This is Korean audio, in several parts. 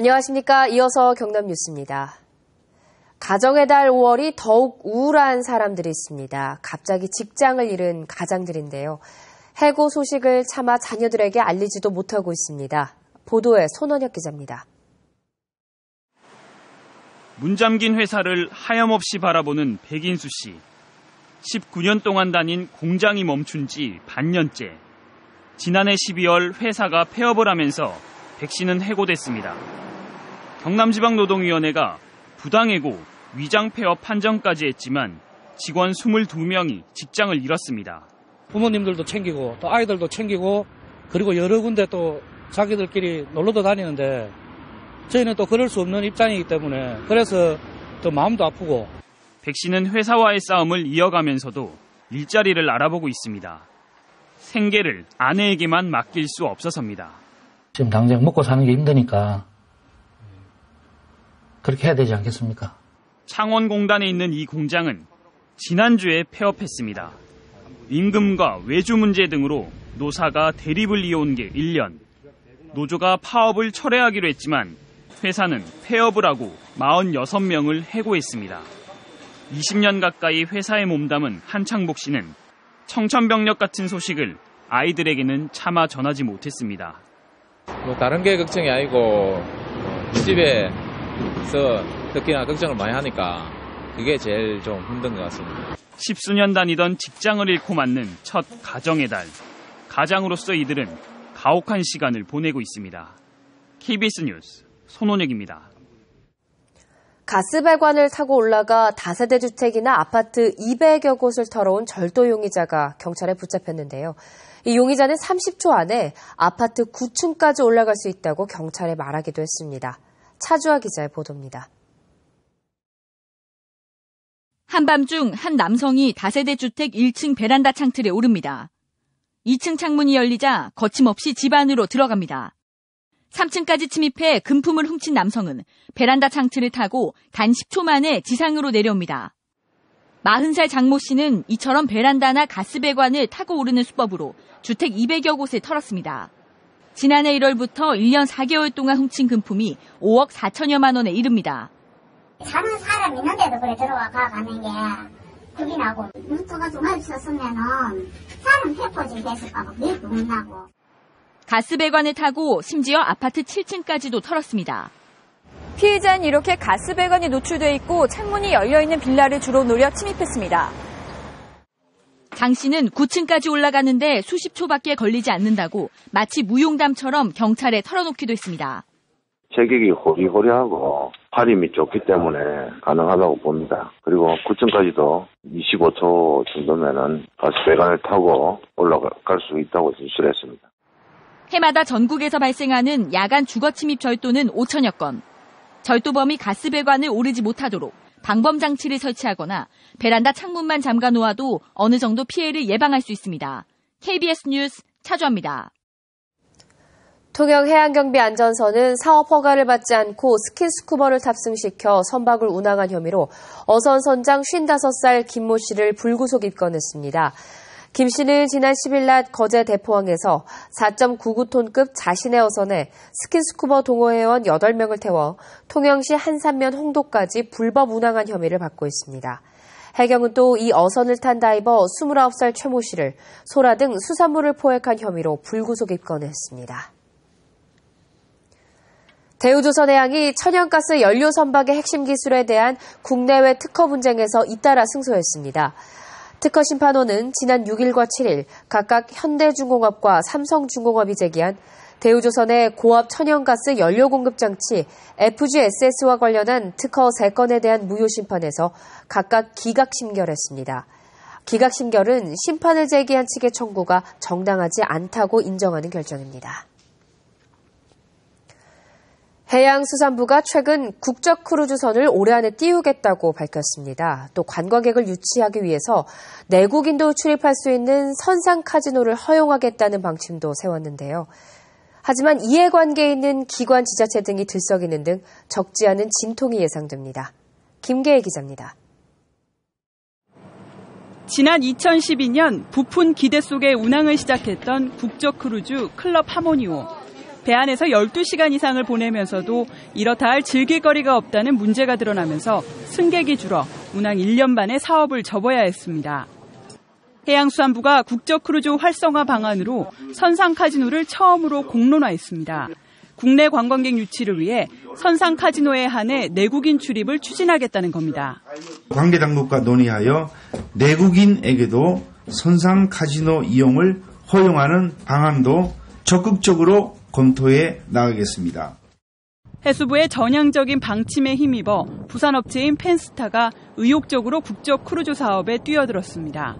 안녕하십니까. 이어서 경남 뉴스입니다. 가정의 달 5월이 더욱 우울한 사람들이 있습니다. 갑자기 직장을 잃은 가장들인데요. 해고 소식을 차마 자녀들에게 알리지도 못하고 있습니다. 보도에 손원혁 기자입니다. 문 잠긴 회사를 하염없이 바라보는 백인수 씨. 19년 동안 다닌 공장이 멈춘 지 반년째. 지난해 12월 회사가 폐업을 하면서 백 씨는 해고됐습니다. 경남지방노동위원회가 부당해고, 위장 폐업 판정까지 했지만 직원 22명이 직장을 잃었습니다. 부모님들도 챙기고 또 아이들도 챙기고 그리고 여러 군데 또 자기들끼리 놀러도 다니는데 저희는 또 그럴 수 없는 입장이기 때문에 그래서 또 마음도 아프고. 백 씨는 회사와의 싸움을 이어가면서도 일자리를 알아보고 있습니다. 생계를 아내에게만 맡길 수 없어서입니다. 지금 당장 먹고 사는 게 힘드니까 그렇게 해야 되지 않겠습니까? 창원공단에 있는 이 공장은 지난주에 폐업했습니다. 임금과 외주 문제 등으로 노사가 대립을 이어온 게 1년. 노조가 파업을 철회하기로 했지만 회사는 폐업을 하고 46명을 해고했습니다. 20년 가까이 회사에 몸담은 한창복 씨는 청천벽력 같은 소식을 아이들에게는 차마 전하지 못했습니다. 다른 게 걱정이 아니고 집에서 특히나 걱정을 많이 하니까 그게 제일 좀 힘든 것 같습니다. 10수년 다니던 직장을 잃고 맞는 첫 가정의 달. 가장으로서 이들은 가혹한 시간을 보내고 있습니다. KBS 뉴스 손원혁입니다. 가스배관을 타고 올라가 다세대 주택이나 아파트 200여 곳을 털어온 절도 용의자가 경찰에 붙잡혔는데요. 이 용의자는 30초 안에 아파트 9층까지 올라갈 수 있다고 경찰에 말하기도 했습니다. 차주아 기자의 보도입니다. 한밤중 한 남성이 다세대 주택 1층 베란다 창틀에 오릅니다. 2층 창문이 열리자 거침없이 집 안으로 들어갑니다. 3층까지 침입해 금품을 훔친 남성은 베란다 창틀을 타고 단 10초 만에 지상으로 내려옵니다. 40살 장모 씨는 이처럼 베란다나 가스배관을 타고 오르는 수법으로 주택 200여 곳을 털었습니다. 지난해 1월부터 1년 4개월 동안 훔친 금품이 5억 4천여만 원에 이릅니다. 사는 사람 있는데도 그래 들어와 가는 게 겁이 나고 루트가 좀 마주쳤으면은 사람 해코지 됐을까봐 매일 겁나고. 가스배관을 타고 심지어 아파트 7층까지도 털었습니다. 피해자는 이렇게 가스배관이 노출돼 있고 창문이 열려있는 빌라를 주로 노려 침입했습니다. 장 씨는 9층까지 올라가는데 수십 초밖에 걸리지 않는다고 마치 무용담처럼 경찰에 털어놓기도 했습니다. 체격이 호리호리하고 팔힘이 좋기 때문에 가능하다고 봅니다. 그리고 9층까지도 25초 정도면은 가스배관을 타고 올라갈 수 있다고 진술을 했습니다. 해마다 전국에서 발생하는 야간 주거 침입 절도는 5천여 건. 절도범이 가스배관을 오르지 못하도록 방범장치를 설치하거나 베란다 창문만 잠가 놓아도 어느 정도 피해를 예방할 수 있습니다. KBS 뉴스 차주아입니다. 통영해양경비안전선은 사업 허가를 받지 않고 스킨스쿠버를 탑승시켜 선박을 운항한 혐의로 어선 선장 55살 김모 씨를 불구속 입건했습니다. 김 씨는 지난 10일 낮 거제 대포항에서 4.99톤급 자신의 어선에 스킨스쿠버 동호회원 8명을 태워 통영시 한산면 홍도까지 불법 운항한 혐의를 받고 있습니다. 해경은 또 이 어선을 탄 다이버 29살 최모 씨를 소라 등 수산물을 포획한 혐의로 불구속 입건했습니다. 대우조선해양이 천연가스 연료 선박의 핵심 기술에 대한 국내외 특허 분쟁에서 잇따라 승소했습니다. 특허 심판원은 지난 6일과 7일 각각 현대중공업과 삼성중공업이 제기한 대우조선의 고압 천연가스 연료 공급 장치 FGSS와 관련한 특허 3건에 대한 무효 심판에서 각각 기각 심결했습니다. 기각 심결은 심판을 제기한 측의 청구가 정당하지 않다고 인정하는 결정입니다. 해양수산부가 최근 국적 크루즈선을 올해 안에 띄우겠다고 밝혔습니다. 또 관광객을 유치하기 위해서 내국인도 출입할 수 있는 선상 카지노를 허용하겠다는 방침도 세웠는데요. 하지만 이해관계에 있는 기관, 지자체 등이 들썩이는 등 적지 않은 진통이 예상됩니다. 김계혜 기자입니다. 지난 2012년 부푼 기대 속에 운항을 시작했던 국적 크루즈 클럽 하모니호. 배 안에서 12시간 이상을 보내면서도 이렇다 할 즐길 거리가 없다는 문제가 드러나면서 승객이 줄어 운항 1년 반의 사업을 접어야 했습니다. 해양수산부가 국적크루즈 활성화 방안으로 선상 카지노를 처음으로 공론화했습니다. 국내 관광객 유치를 위해 선상 카지노에 한해 내국인 출입을 추진하겠다는 겁니다. 관계당국과 논의하여 내국인에게도 선상 카지노 이용을 허용하는 방안도 적극적으로 검토해 나가겠습니다. 해수부의 전향적인 방침에 힘입어 부산업체인 펜스타가 의욕적으로 국적 크루즈 사업에 뛰어들었습니다.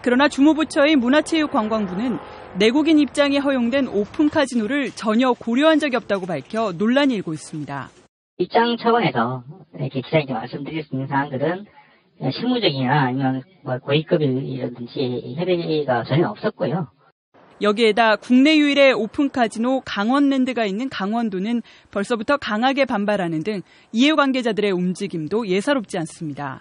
그러나 주무부처인 문화체육관광부는 내국인 입장이 허용된 오픈 카지노를 전혀 고려한 적이 없다고 밝혀 논란이 일고 있습니다. 입장 차원에서 이렇게 기자님께 말씀드릴 수 있는 사항들은 실무적이나 아니면 고위급이라든지 협의가 전혀 없었고요. 여기에다 국내 유일의 오픈 카지노 강원랜드가 있는 강원도는 벌써부터 강하게 반발하는 등 이해관계자들의 움직임도 예사롭지 않습니다.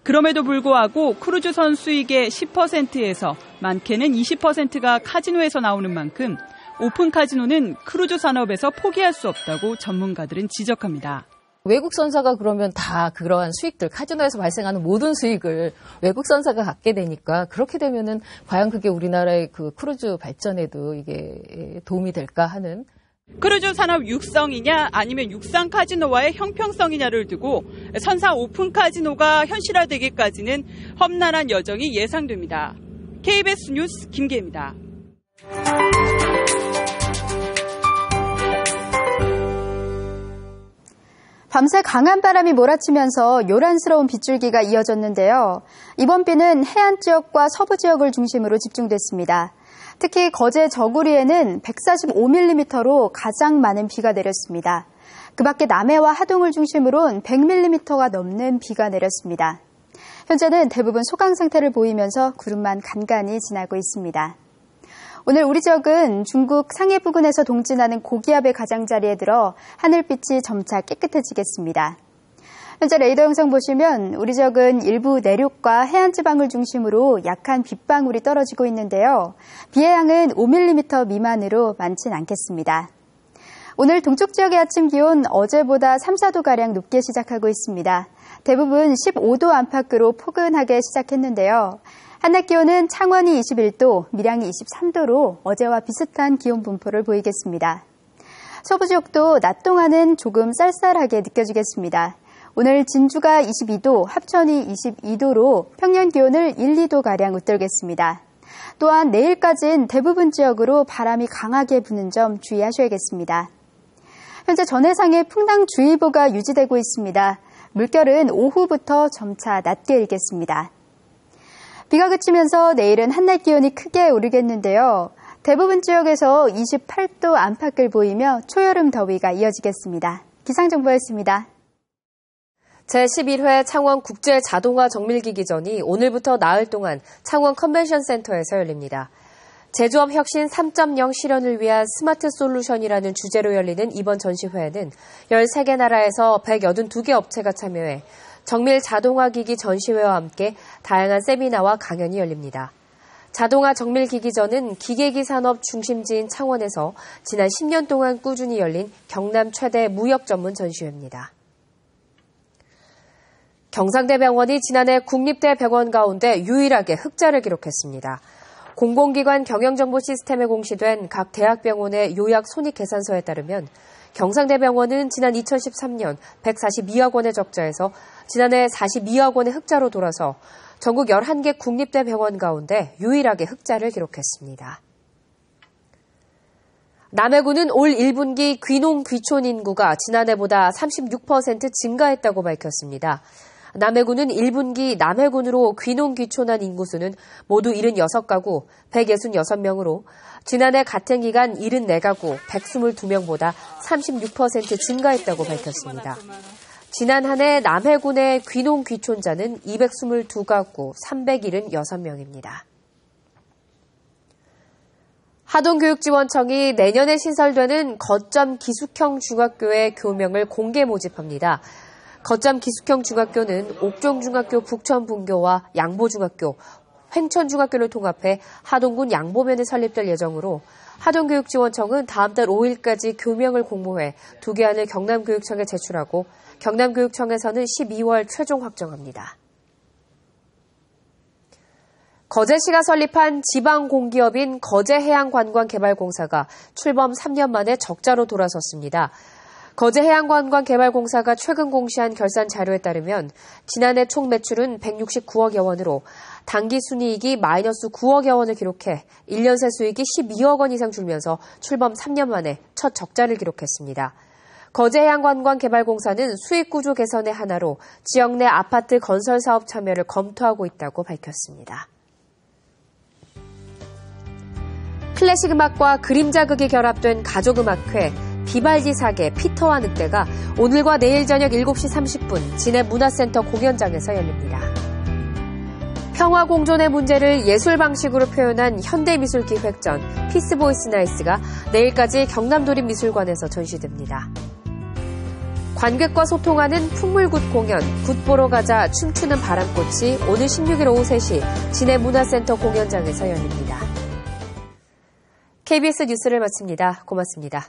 그럼에도 불구하고 크루즈선 수익의 10%에서 많게는 20%가 카지노에서 나오는 만큼 오픈 카지노는 크루즈 산업에서 포기할 수 없다고 전문가들은 지적합니다. 외국 선사가 그러면 다 그러한 수익들, 카지노에서 발생하는 모든 수익을 외국 선사가 갖게 되니까 그렇게 되면은 과연 그게 우리나라의 그 크루즈 발전에도 이게 도움이 될까 하는. 크루즈 산업 육성이냐 아니면 육상 카지노와의 형평성이냐를 두고 선상 오픈 카지노가 현실화되기까지는 험난한 여정이 예상됩니다. KBS 뉴스 김계입니다. 밤새 강한 바람이 몰아치면서 요란스러운 빗줄기가 이어졌는데요. 이번 비는 해안 지역과 서부 지역을 중심으로 집중됐습니다. 특히 거제 저구리에는 145mm로 가장 많은 비가 내렸습니다. 그 밖에 남해와 하동을 중심으로는 100mm가 넘는 비가 내렸습니다. 현재는 대부분 소강 상태를 보이면서 구름만 간간히 지나고 있습니다. 오늘 우리 지역은 중국 상해 부근에서 동진하는 고기압의 가장자리에 들어 하늘빛이 점차 깨끗해지겠습니다. 현재 레이더 영상 보시면 우리 지역은 일부 내륙과 해안지방을 중심으로 약한 빗방울이 떨어지고 있는데요. 비의 양은 5mm 미만으로 많진 않겠습니다. 오늘 동쪽 지역의 아침 기온 어제보다 3, 4도가량 높게 시작하고 있습니다. 대부분 15도 안팎으로 포근하게 시작했는데요. 한낮 기온은 창원이 21도, 밀양이 23도로 어제와 비슷한 기온 분포를 보이겠습니다. 서부 지역도 낮 동안은 조금 쌀쌀하게 느껴지겠습니다. 오늘 진주가 22도, 합천이 22도로 평년 기온을 1, 2도가량 웃돌겠습니다. 또한 내일까지는 대부분 지역으로 바람이 강하게 부는 점 주의하셔야겠습니다. 현재 전해상에 풍랑주의보가 유지되고 있습니다. 물결은 오후부터 점차 낮게 일겠습니다. 비가 그치면서 내일은 한낮 기온이 크게 오르겠는데요. 대부분 지역에서 28도 안팎을 보이며 초여름 더위가 이어지겠습니다. 기상정보였습니다. 제11회 창원 국제 자동화 정밀기기전이 오늘부터 나흘 동안 창원 컨벤션센터에서 열립니다. 제조업 혁신 3.0 실현을 위한 스마트 솔루션이라는 주제로 열리는 이번 전시회에는 13개 나라에서 182개 업체가 참여해 정밀 자동화 기기 전시회와 함께 다양한 세미나와 강연이 열립니다. 자동화 정밀기기전은 기계기 산업 중심지인 창원에서 지난 10년 동안 꾸준히 열린 경남 최대 무역 전문 전시회입니다. 경상대병원이 지난해 국립대병원 가운데 유일하게 흑자를 기록했습니다. 공공기관 경영정보 시스템에 공시된 각 대학병원의 요약 손익계산서에 따르면 경상대병원은 지난 2013년 142억 원의 적자에서 지난해 42억 원의 흑자로 돌아서 전국 11개 국립대병원 가운데 유일하게 흑자를 기록했습니다. 남해군은 올 1분기 귀농 귀촌 인구가 지난해보다 36% 증가했다고 밝혔습니다. 남해군은 1분기 남해군으로 귀농 귀촌한 인구수는 모두 76가구 166명으로 지난해 같은 기간 74가구 122명보다 36% 증가했다고 밝혔습니다. 지난 한 해 남해군의 귀농 귀촌자는 222가구 376명입니다. 하동교육지원청이 내년에 신설되는 거점 기숙형 중학교의 교명을 공개 모집합니다. 거점 기숙형 중학교는 옥종중학교 북천분교와 양보중학교, 횡천중학교를 통합해 하동군 양보면에 설립될 예정으로 하동교육지원청은 다음 달 5일까지 교명을 공모해 두 개안을 경남교육청에 제출하고 경남교육청에서는 12월 최종 확정합니다. 거제시가 설립한 지방공기업인 거제해양관광개발공사가 출범 3년 만에 적자로 돌아섰습니다. 거제해양관광개발공사가 최근 공시한 결산 자료에 따르면 지난해 총 매출은 169억여 원으로 당기 순이익이 마이너스 9억여 원을 기록해 1년 새 수익이 12억 원 이상 줄면서 출범 3년 만에 첫 적자를 기록했습니다. 거제해양관광개발공사는 수익구조 개선의 하나로 지역 내 아파트 건설 사업 참여를 검토하고 있다고 밝혔습니다. 클래식 음악과 그림자극이 결합된 가족음악회 비발디 사계 피터와 늑대가 오늘과 내일 저녁 7시 30분 진해문화센터 공연장에서 열립니다. 평화 공존의 문제를 예술 방식으로 표현한 현대미술기획전 피스보이스 나이스가 내일까지 경남도립미술관에서 전시됩니다. 관객과 소통하는 풍물굿 공연 굿 보러 가자 춤추는 바람꽃이 오늘 16일 오후 3시 진해문화센터 공연장에서 열립니다. KBS 뉴스를 마칩니다. 고맙습니다.